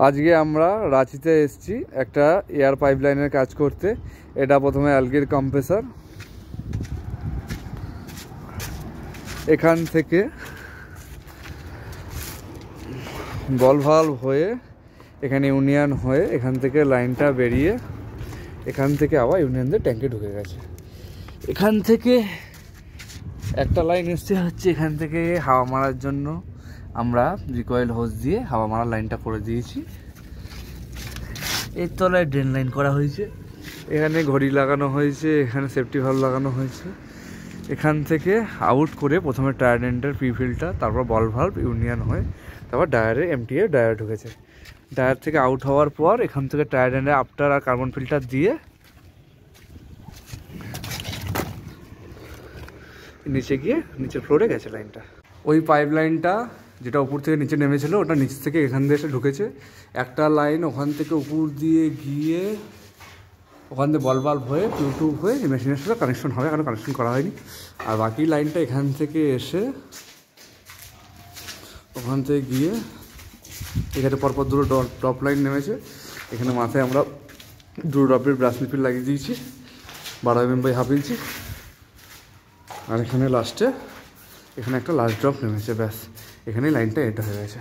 আজকে আমরা রাঁচিতে এসেছি একটা এয়ার পাইপলাইনের কাজ করতে। এটা প্রথমে অ্যালগির কম্প্রেসর, এখান থেকে বল ভালভ হয়ে এখানে ইউনিয়ন হয়ে এখান থেকে লাইনটা বেরিয়ে এখান থেকে আবার ইউনিয়নদের ট্যাঙ্কে ঢুকে গেছে। এখান থেকে একটা লাইন এসছে হচ্ছে এখান থেকে হাওয়া মারার জন্য আমরা রিকয়েল হোজ দিয়ে হাওয়া মারার লাইনটা করে দিয়েছি। এর তলায় ড্রেন লাইন করা হয়েছে, এখানে ঘড়ি লাগানো হয়েছে, এখানে সেফটি ভালভ লাগানো হয়েছে। এখান থেকে আউট করে প্রথমে টায়ারেন্টের পি ফিল্টার, তারপর বল ভালভ ইউনিয়ন হয়ে তারপর ডায়ারে এমটিএ ডায়ার ঢুকেছে। ডায়ার থেকে আউট হওয়ার পর এখান থেকে টায়ারেন্টে আফটার আর কার্বন ফিল্টার দিয়ে নিচে গিয়ে নিচের ফ্লোরে গেছে লাইনটা। ওই পাইপ লাইনটা যেটা উপর থেকে নিচে নেমেছিল ওটা নিচ থেকে এখান দিয়ে এসে ঢুকেছে। একটা লাইন ওখান থেকে উপর দিয়ে গিয়ে ওখান থেকে বল বাল্ব হয়ে টিউব হয়ে মেশিনের সাথে কানেকশন হবে, কারণ কানেকশন করা হয়নি। আর বাকি লাইনটা এখান থেকে এসে ওখান থেকে গিয়ে এখানে পরপর দুটো ড্রপ লাইন নেমেছে। এখানে মাথায় আমরা দুটো ড্রপের ব্রাশ নিপিল লাগিয়ে দিয়েছি 12 mm বাই ½ ইঞ্চি। আর এখানে লাস্টে এখানে একটা লাস্ট ড্রপ নেমেছে, ব্যাস এখানেই লাইনটা এন্ড হয়ে গেছে।